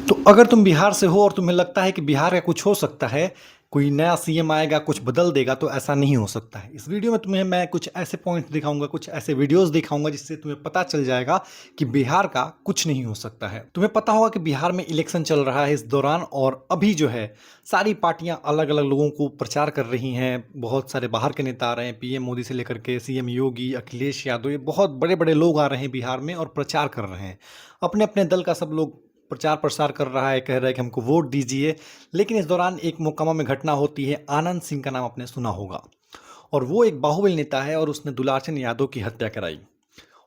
तो अगर तुम बिहार से हो और तुम्हें लगता है कि बिहार का कुछ हो सकता है, कोई नया सीएम आएगा, कुछ बदल देगा, तो ऐसा नहीं हो सकता है। इस वीडियो में तुम्हें मैं कुछ ऐसे पॉइंट दिखाऊंगा, कुछ ऐसे वीडियोस दिखाऊंगा जिससे तुम्हें पता चल जाएगा कि बिहार का कुछ नहीं हो सकता है। तुम्हें पता होगा कि बिहार में इलेक्शन चल रहा है इस दौरान, और अभी जो है सारी पार्टियां अलग अलग लोगों को प्रचार कर रही हैं। बहुत सारे बाहर के नेता आ रहे हैं, पीएम मोदी से लेकर के सीएम योगी, अखिलेश यादव, ये बहुत बड़े बड़े लोग आ रहे हैं बिहार में और प्रचार कर रहे हैं। अपने अपने दल का सब लोग प्रचार प्रसार कर रहा है, कह रहा है कि हमको वोट दीजिए। लेकिन इस दौरान एक मोकामा में घटना होती है। आनंद सिंह का नाम आपने सुना होगा, और वो एक बाहुबली नेता है और उसने दुलारचंद यादव की हत्या कराई।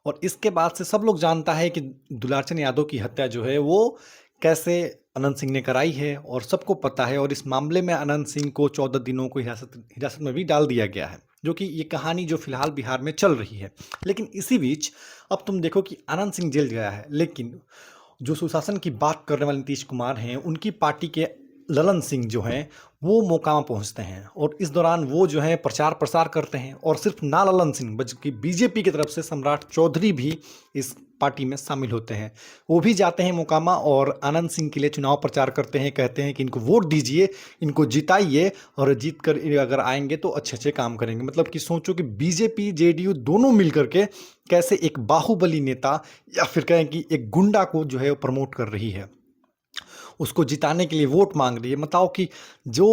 और इसके बाद से सब लोग जानता है कि दुलारचंद यादव की हत्या जो है वो कैसे अनंत सिंह ने कराई है, और सबको पता है। और इस मामले में अनंत सिंह को 14 दिनों को हिरासत में भी डाल दिया गया है, जो कि ये कहानी जो फिलहाल बिहार में चल रही है। लेकिन इसी बीच अब तुम देखो कि अनंत सिंह जेल गया है, लेकिन जो सुशासन की बात करने वाले नीतीश कुमार हैं, उनकी पार्टी के ललन सिंह जो हैं वो मोकामा पहुंचते हैं, और इस दौरान वो जो है प्रचार प्रसार करते हैं। और सिर्फ ना ललन सिंह बल्कि बीजेपी की तरफ से सम्राट चौधरी भी इस पार्टी में शामिल होते हैं। वो भी जाते हैं मोकामा और आनंद सिंह के लिए चुनाव प्रचार करते हैं, कहते हैं कि इनको वोट दीजिए, इनको जिताइए, और जीत कर अगर आएंगे तो अच्छे अच्छे काम करेंगे। मतलब कि सोचो कि बीजेपी जेडीयू दोनों मिल करके कैसे एक बाहुबली नेता, या फिर कहें कि एक गुंडा को जो है वो प्रमोट कर रही है, उसको जिताने के लिए वोट मांग रही है। बताओ कि जो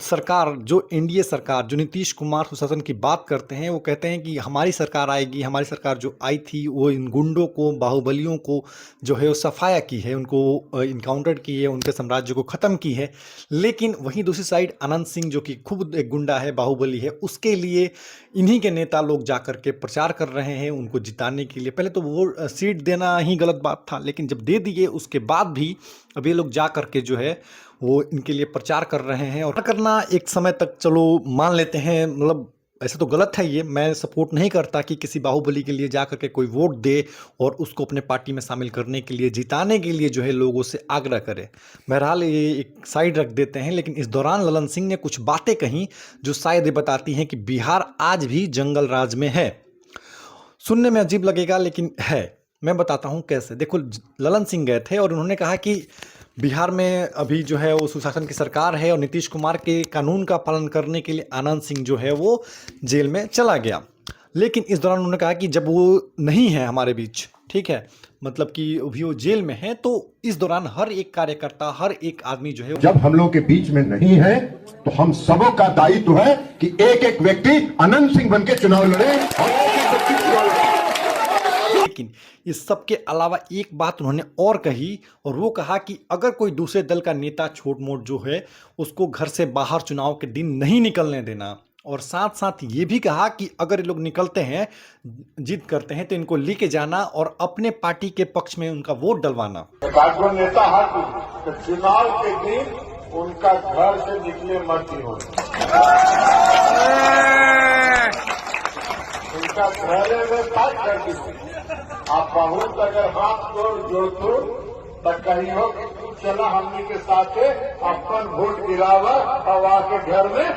सरकार, जो एनडीए सरकार, जो नीतीश कुमार सुशासन की बात करते हैं, वो कहते हैं कि हमारी सरकार आएगी, हमारी सरकार जो आई थी वो इन गुंडों को, बाहुबलियों को जो है वो सफाया की है, उनको इनकाउंटर की है, उनके साम्राज्य को ख़त्म की है। लेकिन वहीं दूसरी साइड अनंत सिंह जो कि खुद एक गुंडा है, बाहुबली है, उसके लिए इन्हीं के नेता लोग जाकर के प्रचार कर रहे हैं उनको जिताने के लिए। पहले तो वो सीट देना ही गलत बात था, लेकिन जब दे दिए उसके बाद भी अब ये लोग जा करके जो है वो इनके लिए प्रचार कर रहे हैं। और करना एक समय तक चलो मान लेते हैं, मतलब ऐसे तो गलत है ये, मैं सपोर्ट नहीं करता कि किसी बाहुबली के लिए जा करके कोई वोट दे और उसको अपने पार्टी में शामिल करने के लिए, जिताने के लिए जो है लोगों से आग्रह करे। बहरहाल ये एक साइड रख देते हैं। लेकिन इस दौरान ललन सिंह ने कुछ बातें कहीं जो शायद ये बताती हैं कि बिहार आज भी जंगल राज में है। सुनने में अजीब लगेगा लेकिन है। मैं बताता हूँ कैसे। देखो, ललन सिंह गए थे और उन्होंने कहा कि बिहार में अभी जो है वो सुशासन की सरकार है, और नीतीश कुमार के कानून का पालन करने के लिए आनंद सिंह जो है वो जेल में चला गया। लेकिन इस दौरान उन्होंने कहा कि जब वो नहीं है हमारे बीच, ठीक है, मतलब कि अभी वो जेल में है, तो इस दौरान हर एक कार्यकर्ता, हर एक आदमी जो है, जब हम लोग के बीच में नहीं है तो हम सबों का दायित्व है कि एक एक व्यक्ति अनंत सिंह बन के चुनाव लड़े, और एक एक व्यक्ति चुनाव लड़े। लेकिन इस सब के अलावा एक बात उन्होंने और कही, और वो कहा कि अगर कोई दूसरे दल का नेता छोट मोट जो है उसको घर से बाहर चुनाव के दिन नहीं निकलने देना। और साथ साथ ये भी कहा कि अगर ये लोग निकलते हैं, जिद करते हैं, तो इनको लेके जाना और अपने पार्टी के पक्ष में उनका वोट डलवाना। जो नेता हट तो चुनाव के दिन उनका घर से निकले मत ही हो, उनका घरे में बात कर दीजिए। आप बहुत अगर हाथ जोड़ तो कही हो कि तू चला हमनी के साथ अपन वोट गिरावा और आके घर में।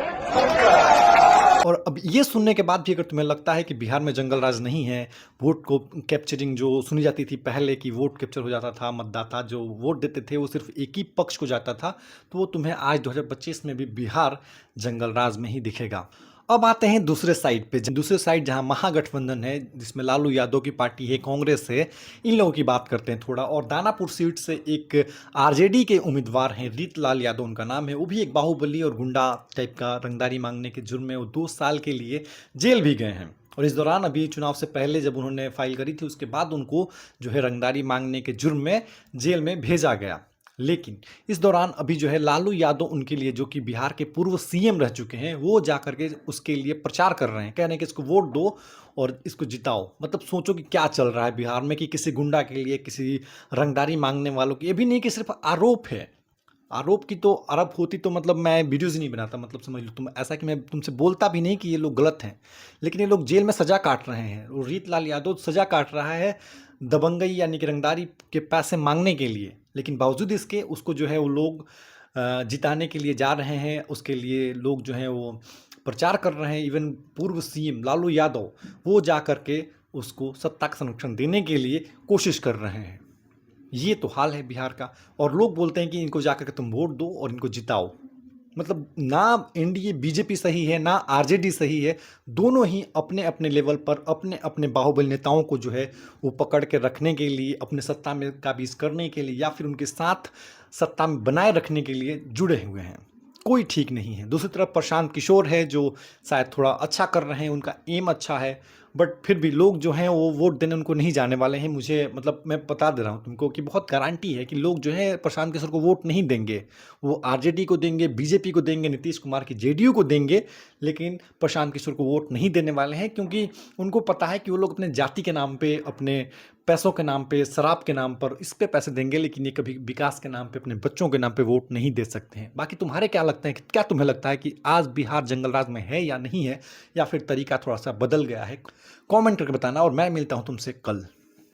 और अब ये सुनने के बाद भी अगर तुम्हें लगता है कि बिहार में जंगल राज नहीं है, वोट को कैप्चरिंग जो सुनी जाती थी पहले कि वोट कैप्चर हो जाता था, मतदाता जो वोट देते थे वो सिर्फ एक ही पक्ष को जाता था, तो वो तुम्हें आज 2025 में भी बिहार जंगल राज में ही दिखेगा। अब आते हैं दूसरे साइड पे। दूसरे साइड जहां महागठबंधन है, जिसमें लालू यादव की पार्टी है, कांग्रेस है, इन लोगों की बात करते हैं थोड़ा। और दानापुर सीट से एक आरजेडी के उम्मीदवार हैं, रीतलाल यादव उनका नाम है। वो भी एक बाहुबली और गुंडा टाइप का, रंगदारी मांगने के जुर्म में वो 2 साल के लिए जेल भी गए हैं। और इस दौरान अभी चुनाव से पहले जब उन्होंने फाइल करी थी, उसके बाद उनको जो है रंगदारी मांगने के जुर्म में जेल में भेजा गया। लेकिन इस दौरान अभी जो है लालू यादव उनके लिए, जो कि बिहार के पूर्व सीएम रह चुके हैं, वो जा करके उसके लिए प्रचार कर रहे हैं, कह रहे हैं कि इसको वोट दो और इसको जिताओ। मतलब सोचो कि क्या चल रहा है बिहार में, कि किसी गुंडा के लिए, किसी रंगदारी मांगने वालों की, ये भी नहीं कि सिर्फ आरोप है। आरोप की तो आरोप होती तो मतलब मैं वीडियोज़ ही नहीं बनाता। मतलब समझ लो तुम, ऐसा कि मैं तुमसे बोलता भी नहीं कि ये लोग गलत हैं, लेकिन ये लोग जेल में सज़ा काट रहे हैं। और रीतलाल यादव सज़ा काट रहा है दबंगई यानी कि रंगदारी के पैसे मांगने के लिए। लेकिन बावजूद इसके उसको जो है वो लोग जिताने के लिए जा रहे हैं, उसके लिए लोग जो हैं वो प्रचार कर रहे हैं। इवन पूर्व सीएम लालू यादव वो जा कर के उसको सत्ता का संरक्षण देने के लिए कोशिश कर रहे हैं। ये तो हाल है बिहार का। और लोग बोलते हैं कि इनको जाकर के तुम वोट दो और इनको जिताओ। मतलब ना एनडीए बीजेपी सही है ना आरजेडी सही है, दोनों ही अपने अपने लेवल पर अपने अपने बाहुबली नेताओं को जो है वो पकड़ के रखने के लिए, अपने सत्ता में काबिज करने के लिए या फिर उनके साथ सत्ता में बनाए रखने के लिए जुड़े हुए हैं। कोई ठीक नहीं है। दूसरी तरफ प्रशांत किशोर है जो शायद थोड़ा अच्छा कर रहे हैं, उनका एम अच्छा है, बट फिर भी लोग जो हैं वो वोट देने उनको नहीं जाने वाले हैं। मुझे मतलब मैं बता दे रहा हूँ तुमको कि बहुत गारंटी है कि लोग जो है प्रशांत किशोर को वोट नहीं देंगे। वो आरजेडी को देंगे, बीजेपी को देंगे, नीतीश कुमार की जेडीयू को देंगे, लेकिन प्रशांत किशोर को वोट नहीं देने वाले हैं, क्योंकि उनको पता है कि वो लोग अपने जाति के नाम पे, अपने पैसों के नाम पे, शराब के नाम पर इस पे पैसे देंगे, लेकिन ये कभी विकास के नाम पे, अपने बच्चों के नाम पे वोट नहीं दे सकते हैं। बाकी तुम्हारे क्या लगता है, क्या तुम्हें लगता है कि आज बिहार जंगल राज में है या नहीं है, या फिर तरीका थोड़ा सा बदल गया है? कमेंट करके बताना और मैं मिलता हूं तुमसे कल।